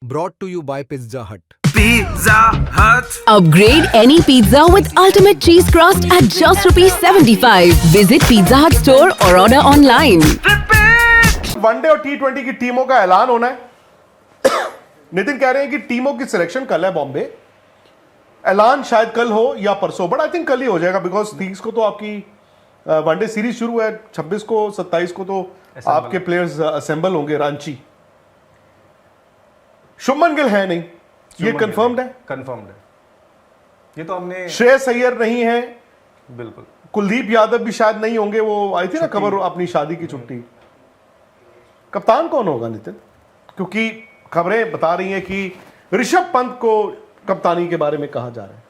Brought to you by Pizza Hut. Pizza Hut. Upgrade any pizza with ultimate cheese crust at just ₹75. Visit Pizza Hut store or order online. One day और टी20 की टीमों का ऐलान होना है। नितिन कह रहे हैं कि टीमों की सिलेक्शन कल है बॉम्बे। ऐलान शायद कल हो या परसों, बट आई थिंक कल ही हो जाएगा बिकॉज 30 को तो आपकी वनडे सीरीज शुरू है, 26 को 27 को तो आपके प्लेयर्स असेंबल होंगे रांची। शुभमन गिल है नहीं, ये कंफर्म्ड है। कंफर्म्ड है, ये तो हमने। श्रेयस अय्यर नहीं है, बिल्कुल। कुलदीप यादव भी शायद नहीं होंगे, वो आई थी ना खबर अपनी शादी की छुट्टी। कप्तान कौन होगा नितिन? क्योंकि खबरें बता रही हैं कि ऋषभ पंत को कप्तानी के बारे में कहा जा रहा है।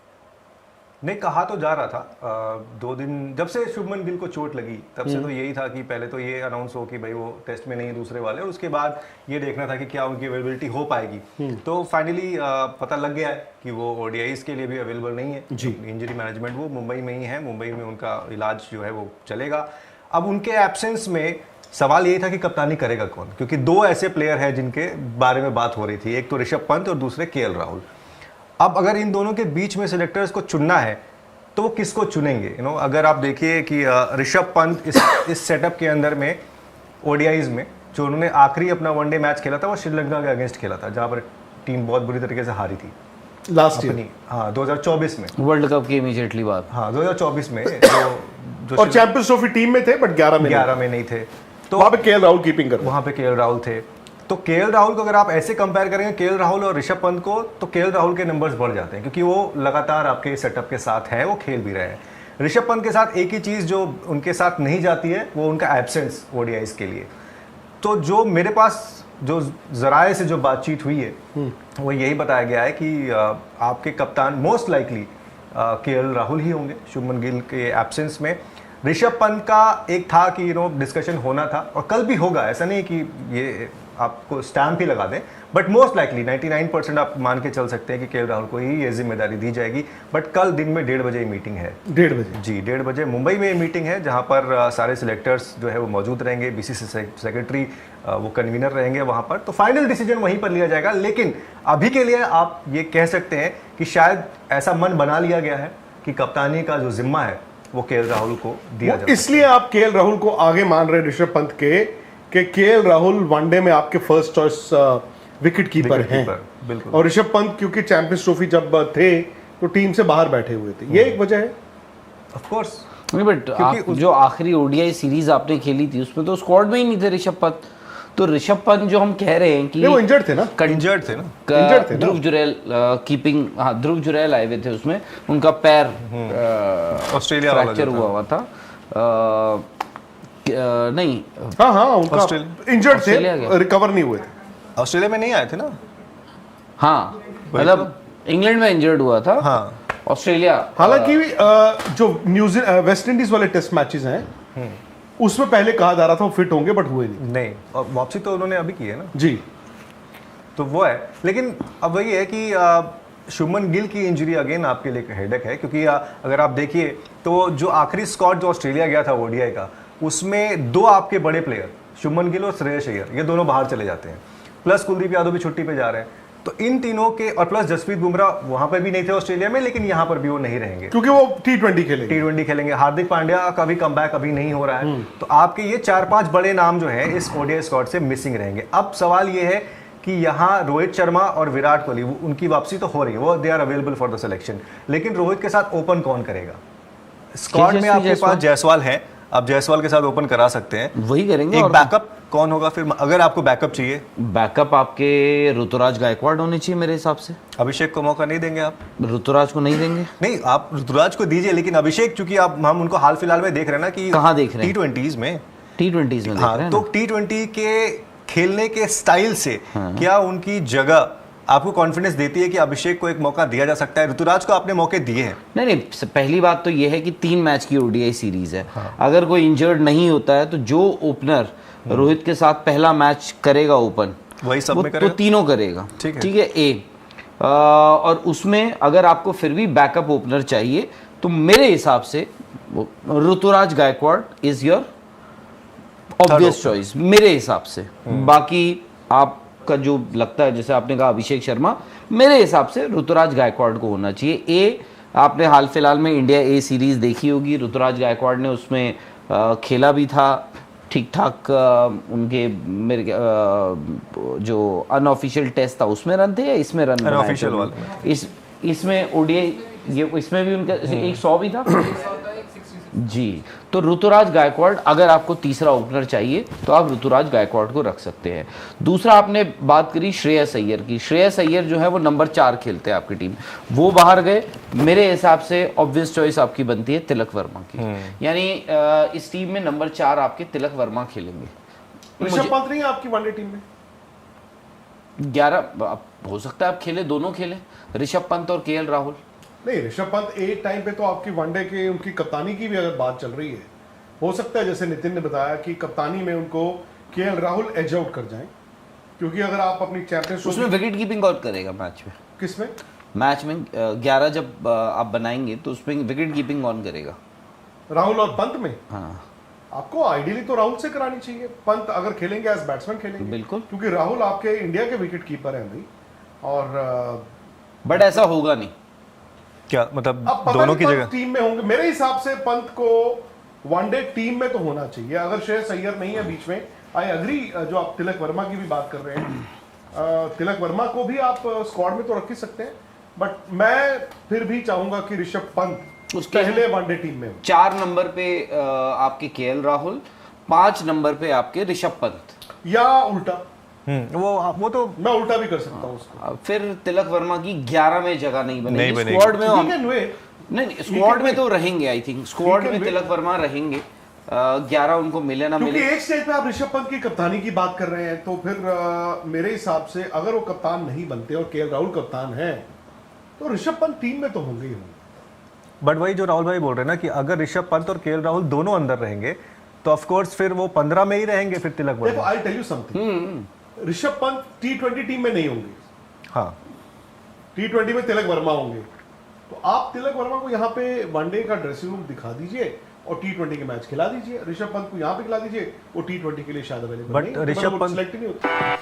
नहीं, कहा तो जा रहा था 2 दिन जब से शुभमन गिल को चोट लगी तब से तो यही था कि पहले तो ये अनाउंस हो कि भाई वो टेस्ट में नहीं दूसरे वाले, और उसके बाद ये देखना था कि क्या उनकी अवेलेबिलिटी हो पाएगी। तो फाइनली पता लग गया है कि वो ओडीआईज के लिए भी अवेलेबल नहीं है। इंजरी मैनेजमेंट वो मुंबई में ही है, मुंबई में उनका इलाज जो है वो चलेगा। अब उनके एब्सेंस में सवाल यही था कि कप्तानी करेगा कौन, क्योंकि 2 ऐसे प्लेयर हैं जिनके बारे में बात हो रही थी, एक तो ऋषभ पंत और दूसरे केएल राहुल। अब अगर इन दोनों के बीच में सिलेक्टर्स को चुनना है तो वो किसको चुनेंगे? अगर आप देखिए कि ऋषभ पंत इस सेटअप के अंदर में ओडीआईज में जो उन्होंने आखिरी अपना वनडे मैच खेला था वो श्रीलंका के अगेंस्ट खेला था, जहां पर टीम बहुत बुरी तरीके से हारी थी लास्ट ईयर। हाँ, 2024 में वर्ल्ड कप की इमीडिएटली बाद। हाँ, 2024 में जो और चैंपियंस ट्रॉफी टीम में थे, बट 11 में नहीं थे। तो वहां पे केएल राहुल कीपिंग कर, वहां पे केएल राहुल थे। तो केएल राहुल को अगर आप ऐसे कंपेयर करेंगे केएल राहुल और ऋषभ पंत को, तो केएल राहुल के नंबर्स बढ़ जाते हैं, क्योंकि वो लगातार आपके सेटअप के साथ है, वो खेल भी रहे हैं। ऋषभ पंत के साथ एक ही चीज़ जो उनके साथ नहीं जाती है वो उनका एब्सेंस ओडीआईज के लिए। तो जो मेरे पास जो जराए से जो बातचीत हुई है वो यही बताया गया है कि आपके कप्तान मोस्ट लाइकली केएल राहुल ही होंगे शुभमन गिल के एब्सेंस में। ऋषभ पंत का एक था कि डिस्कशन होना था और कल भी होगा, ऐसा नहीं कि ये आपको स्टैम्प ही लगा दें, बट मोस्ट लाइकली 99% आप मान के चल सकते हैं कि केएल राहुल को ही ये जिम्मेदारी दी जाएगी। बट कल दिन में 1:30 बजे मीटिंग है। 1:30 बजे? जी, 1:30 बजे मुंबई में ये मीटिंग है, जहां पर सारे सिलेक्टर्स जो है वो मौजूद रहेंगे, बीसीसीआई सेक्रेटरी वो कन्वीनर रहेंगे वहां पर। तो फाइनल डिसीजन वहीं पर लिया जाएगा। लेकिन अभी के लिए आप ये कह सकते हैं कि शायद ऐसा मन बना लिया गया है कि कप्तानी का जो जिम्मा है वो केएल राहुल को दिया जाए। इसलिए आप केएल राहुल को आगे मान रहे ऋषभ पंत के कि केएल राहुल वनडे में आपके फर्स्ट चॉइस विकेट कीपर हैं। बिल्कुल। और ऋषभ पंत क्योंकि चैंपियंस ट्रॉफी जब थे तो टीम से बाहर बैठे हुए थे, ये एक वजह है। ऑफ कोर्स नहीं, बट जो आखिरी ओडीआई सीरीज आपने खेली थी उसमें तो स्क्वाड में ही नहीं थे ऋषभ पंत। तो ऋषभ पंत जो हम कह रहे हैं कि वो इंजर्ड थे ना, ध्रुव जुरैल कीपिंग, हाँ ध्रुव जुरैल आए हुए थे उसमें, उनका पैर ऑस्ट्रेलिया फ्रैक्चर हुआ था। नहीं, हाँ उनका इंजर्ड थे, रिकवर नहीं हुए थे। ऑस्ट्रेलिया में नहीं आए थे ना? हाँ, मतलब इंग्लैंड में इंजर्ड हुआ था। हाँ, ऑस्ट्रेलिया। हालांकि जो न्यूजीलैंड वेस्ट इंडीज वाले टेस्ट मैचेस हैं उसमें पहले कहा जा रहा था वो फिट होंगे, बट हुए नहीं। और वापसी तो उन्होंने अभी की है ना जी, तो वो है। लेकिन अब वही है कि शुभमन गिल की इंजरी अगेन आपके लिए हेडेक है, क्योंकि अगर आप देखिए तो जो आखिरी स्क्वाड जो ऑस्ट्रेलिया गया था ओडीआई का, उसमें 2 आपके बड़े प्लेयर शुभमन गिल और श्रेयस अय्यर ये दोनों बाहर चले जाते हैं, प्लस कुलदीप यादव भी छुट्टी पे जा रहे हैं। तो इन तीनों के, और प्लस जसप्रीत बुमराह वहां पर भी नहीं थे ऑस्ट्रेलिया में, लेकिन यहां पर भी वो नहीं रहेंगे क्योंकि वो टी20 खेलेंगे। हार्दिक पांड्या का भी कमबैक अभी नहीं हो रहा है। तो आपके ये 4-5 बड़े नाम जो है इस ओडीआई स्क्वाड से मिसिंग रहेंगे। अब सवाल ये है कि यहाँ रोहित शर्मा और विराट कोहली उनकी वापसी तो हो रही है, वो they are available for the selection, लेकिन रोहित के साथ ओपन कौन करेगा? स्क्वाड में आपके पास जायसवाल है, आप जायसवाल के साथ ओपन करा सकते हैं, वही करेंगे। एक और बैकअप कौन होगा फिर अगर आपको बैकअप चाहिए? बैकअप आपके ऋतुराज गायकवाड़ होने चाहिए मेरे हिसाब से। अभिषेक को मौका नहीं देंगे आप? ऋतुराज को नहीं देंगे? नहीं, आप ऋतुराज को दीजिए, लेकिन अभिषेक चूंकि हम उनको हाल फिलहाल में देख रहे हैं ना कि कहाँ देख रहे हैं? टी20 में देख रहे हैं। तो टी20 के खेलने के स्टाइल से क्या उनकी जगह आपको कॉन्फिडेंस देती है कि अभिषेक को एक मौका दिया जा सकता है? ऋतुराज को आपने मौके दिए हैं। नहीं, पहली बात तो यह है कि 3 मैच की ओडीआई सीरीज है। अगर कोई इंजर्ड नहीं होता है तो जो ओपनर रोहित के साथ पहला मैच करेगा ओपन, वही सब में करेगा, तो तीनों करेगा। ठीक है ए। और उसमें अगर आपको फिर भी बैकअप ओपनर चाहिए तो मेरे हिसाब से Ruturaj Gaikwad is your obvious choice मेरे हिसाब से। बाकी आप का जो लगता है, जैसे आपने कहा अभिषेक शर्मा, मेरे हिसाब से ऋतुराज गायकवाड़ को होना चाहिए। आपने हाल फिलहाल में इंडिया ए सीरीज देखी होगी, ऋतुराज गायकवाड़ ने उसमें खेला भी था ठीक ठाक। उनके मेरे जो अनऑफिशियल टेस्ट था उसमें रन थे या इसमें रन बनाए थे? अनऑफिशियल वाले इसमें ओडीआई ये इसमें भी उनका एक 100 भी था जी। तो ऋतुराज गायकवाड़, अगर आपको तीसरा ओपनर चाहिए तो आप ऋतुराज गायकवाड़ को रख सकते हैं। दूसरा आपने बात करी श्रेयस अय्यर की। श्रेयस अय्यर जो है वो नंबर 4 खेलते हैं आपकी टीम, वो बाहर गए। मेरे हिसाब से ऑब्वियस चॉइस आपकी बनती है तिलक वर्मा की, यानी इस टीम में नंबर 4 आपके तिलक वर्मा खेलेंगे। ऋषभ पंत नहीं है आपकी वनडे टीम में? 11 हो सकता है आप खेले, दोनों खेले, ऋषभ पंत और केएल राहुल। नहीं, ऋषभ पंत एक टाइम पे तो आपकी वनडे के उनकी कप्तानी की भी अगर बात चल रही है, हो सकता है जैसे नितिन ने बताया कि कप्तानी में उनको केएल राहुल एज आउट कर जाएं, क्योंकि अगर आप अपनी चैंपियनशिप उसमें विकेट कीपिंग कौन करेगा मैच में? किसमें? मैच में 11 जब आप बनाएंगे तो उसमें विकेट कीपिंग कौन करेगा? राहुल और पंत में? हाँ आपको आइडियली तो राहुल से करानी चाहिए। पंत अगर खेलेंगे एज बैट्समैन खेलेंगे बिल्कुल, क्योंकि राहुल आपके इंडिया के विकेट कीपर हैं भाई। और बट ऐसा होगा नहीं क्या मतलब अब पता दोनों नहीं की पंत जगह टीम में होंगे। मेरे हिसाब से पंत को वनडे टीम में तो होना चाहिए। अगर श्रेयस अय्यर नहीं है बीच में, आई अग्री। जो आप तिलक वर्मा की भी बात कर रहे हैं, तिलक वर्मा को भी आप स्क्वाड में तो रख ही सकते हैं, बट मैं फिर भी चाहूंगा कि ऋषभ पंत उसके पहले वनडे टीम में हो। 4 नंबर पे आपके केएल राहुल, 5 नंबर पे आपके ऋषभ पंत, या उल्टा, वो तो मैं उल्टा भी कर सकता हूँ उसको। फिर तिलक वर्मा की 11 में जगह नहीं नहीं बनेगी बनेगी। स्क्वाड में। He can wait. नहीं स्क्वाड में wait. तो रहेंगे, I think squad He can में wait. तिलक वर्मा रहेंगे। 11 उनको मिले ना क्योंकि मिले, एक स्टेज पे आप ऋषभ पंत की कप्तानी की बात कर रहे हैं, तो फिर मेरे हिसाब से अगर वो कप्तान नहीं बनते और केएल राहुल कप्तान है तो ऋषभ पंत टीम में तो होंगे ही होंगे। बट वही जो राहुल भाई बोल रहे हैं ना कि अगर ऋषभ पंत और केएल राहुल दोनों अंदर रहेंगे तो ऑफ कोर्स फिर वो 15 में ही रहेंगे फिर तिलक देखो, Varma. I tell you something, Rishabh Pant T20 team में नहीं होंगे, हाँ T20 में तिलक वर्मा होंगे। तो आप तिलक वर्मा को यहाँ पे वनडे का ड्रेसिंग रूम दिखा दीजिए और T20 के मैच खिला दीजिए। ऋषभ पंत को यहाँ पे खिला दीजिए, वो T20 के लिए शायद available but Rishabh Pant select नहीं होता।